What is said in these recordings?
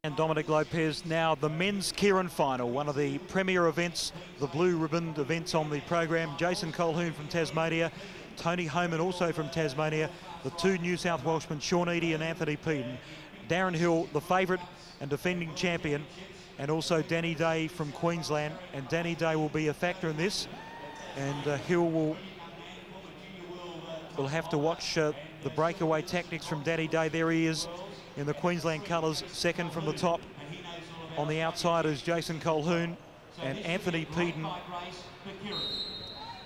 And Dominic Lopez. Now the men's Keirin final, one of the premier events, the blue ribboned events on the program. Jason Colquhoun from Tasmania, Tony Homan also from Tasmania, the two New South Welshmen, Sean Eadie and Anthony Peden. Darryn Hill, the favourite and defending champion, and also Danny Day from Queensland. And Danny Day will be a factor in this, and Hill will have to watch the breakaway tactics from Danny Day. There he is in the Queensland colours, second from the top. On the outside is Jason Colquhoun, and Anthony Peden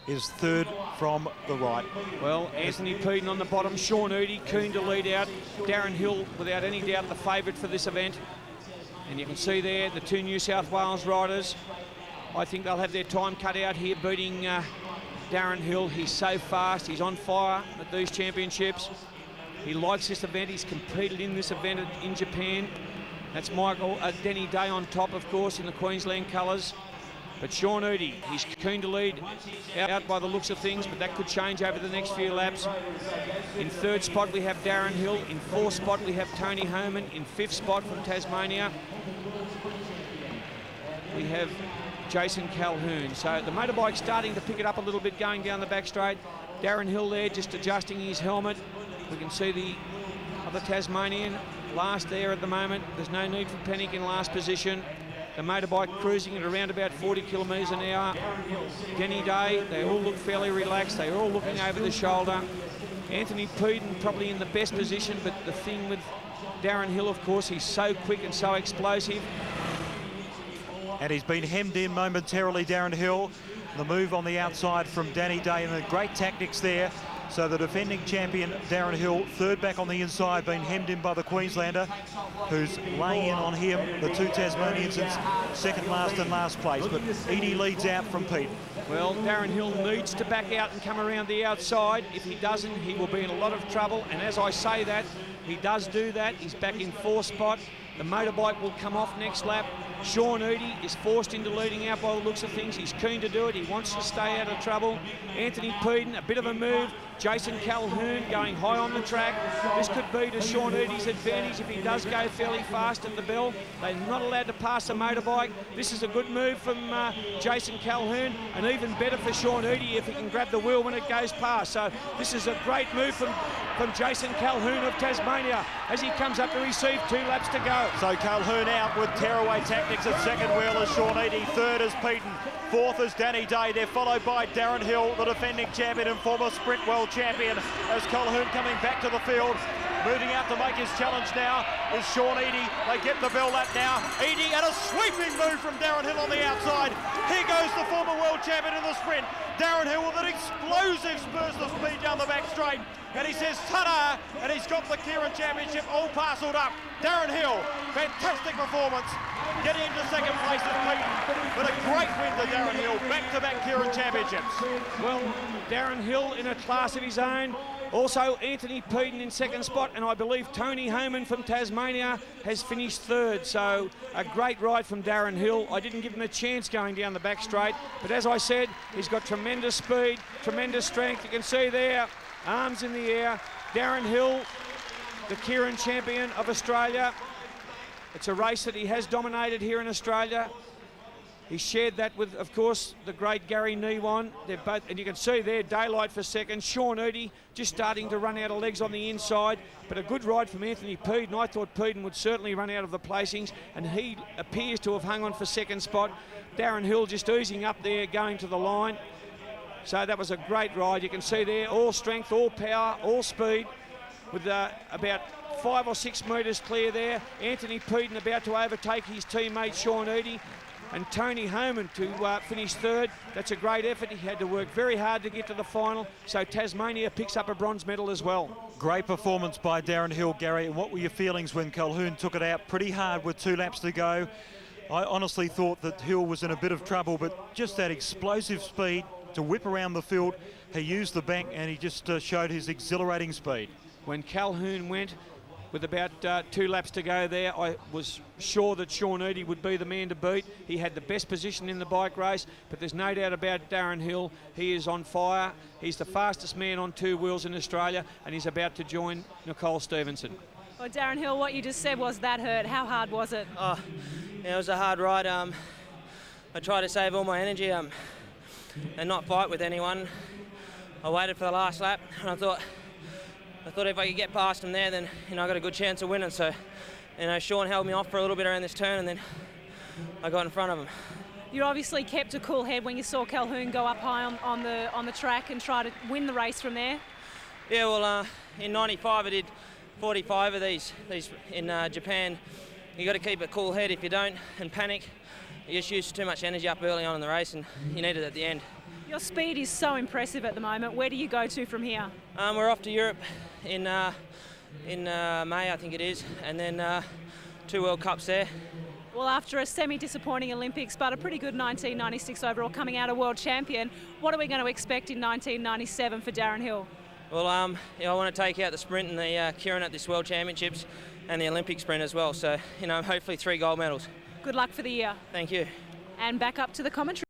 is third from the right. Well, Anthony Peden on the bottom, Sean Eadie keen to lead out. Darryn Hill, without any doubt, the favourite for this event. And you can see there the two New South Wales riders. I think they'll have their time cut out here beating Darryn Hill. He's so fast, he's on fire at these championships. He likes this event. He's competed in this event in Japan. That's Danny Day on top, of course, in the Queensland colours. But Sean Eadie, he's keen to lead out by the looks of things, but that could change over the next few laps. In third spot, we have Darryn Hill. In fourth spot, we have Tony Homan. In fifth spot from Tasmania, we have Jason Colquhoun. So the motorbike's starting to pick it up a little bit going down the back straight. Darryn Hill there just adjusting his helmet. We can see the other Tasmanian last there at the moment. There's no need for panic in last position. The motorbike cruising at around about 40 kilometres an hour. Danny Day, they all look fairly relaxed. They're all looking over the shoulder. Anthony Peden probably in the best position, but the thing with Darryn Hill, of course, he's so quick and so explosive. And he's been hemmed in momentarily, Darryn Hill. The move on the outside from Danny Day, and the great tactics there. So the defending champion, Darryn Hill, third back on the inside, being hemmed in by the Queenslander, who's laying in on him, the two Tasmanians in second last and last place. But Eadie leads out from Peden. Well, Darryn Hill needs to back out and come around the outside. If he doesn't, he will be in a lot of trouble. And as I say that, he does do that. He's back in fourth spot. The motorbike will come off next lap. Sean Eadie is forced into leading out by the looks of things. He's keen to do it. He wants to stay out of trouble. Anthony Peden, a bit of a move. Jason Colquhoun going high on the track. This could be to Sean Eadie's advantage if he does go fairly fast at the bell. They're not allowed to pass the motorbike. This is a good move from Jason Colquhoun, and even better for Sean Eadie if he can grab the wheel when it goes past. So this is a great move from Jason Colquhoun of Tasmania as he comes up to receive 2 laps to go. So Colquhoun out with tearaway tactics at second wheel as Sean Eadie, third is Peden, fourth is Danny Day. They're followed by Darryn Hill, the defending champion and former sprint world champion, as Colquhoun coming back to the field. Moving out to make his challenge now is Sean Eadie. They get the bell lap now. Eadie, and a sweeping move from Darryn Hill on the outside. Here goes the former world champion in the sprint. Darryn Hill with an explosive burst of speed down the back straight. And he says, ta-da! And he's got the Keirin Championship all parcelled up. Darryn Hill, fantastic performance. Getting into second place is Peden. But a great win to Darryn Hill. Back-to-back Keirin Championships. Well, Darryn Hill in a class of his own. Also, Anthony Peden in second spot, and I believe Tony Homan from Tasmania has finished third. So a great ride from Darryn Hill. I didn't give him a chance going down the back straight, but as I said, he's got tremendous speed, tremendous strength. You can see there, arms in the air. Darryn Hill, the Keirin champion of Australia. It's a race that he has dominated here in Australia. He shared that with, of course, the great Gary Niewon. They're both, and you can see there, daylight for second. Sean Eadie just starting to run out of legs on the inside, but a good ride from Anthony Peden. I thought Peden would certainly run out of the placings, and he appears to have hung on for second spot. Darryn Hill just oozing up there, going to the line. So that was a great ride. You can see there, all strength, all power, all speed, with about 5 or 6 metres clear there. Anthony Peden about to overtake his teammate Sean Eadie. And Tony Homan to finish third. That's a great effort. He had to work very hard to get to the final. So Tasmania picks up a bronze medal as well. Great performance by Darryn Hill, Gary. And what were your feelings when Colquhoun took it out pretty hard with 2 laps to go? I honestly thought that Hill was in a bit of trouble, but just that explosive speed to whip around the field. He used the bank and he just showed his exhilarating speed. When Colquhoun went, with about 2 laps to go there, I was sure that Sean Eadie would be the man to beat. He had the best position in the bike race, but there's no doubt about Darryn Hill. He is on fire. He's the fastest man on 2 wheels in Australia, and he's about to join Nicole Stevenson. Well, Darryn Hill, what you just said was that hurt. How hard was it? Oh, yeah, it was a hard ride. I tried to save all my energy and not fight with anyone. I waited for the last lap, and I thought if I could get past him there, then I got a good chance of winning. So, Sean held me off for a little bit around this turn, and then I got in front of him. You obviously kept a cool head when you saw Colquhoun go up high on the track and try to win the race from there. Yeah, well, in '95 I did 45 of these in Japan. You got to keep a cool head. If you don't and panic, you just use too much energy up early on in the race, and you need it at the end. Your speed is so impressive at the moment. Where do you go to from here? We're off to Europe in May, I think it is, and then 2 World Cups there. Well, after a semi-disappointing Olympics, but a pretty good 1996 overall, coming out a world champion, what are we going to expect in 1997 for Darryn Hill? Well, I want to take out the sprint and the Keirin at this World Championships and the Olympic sprint as well. So, hopefully 3 gold medals. Good luck for the year. Thank you. And back up to the commentary.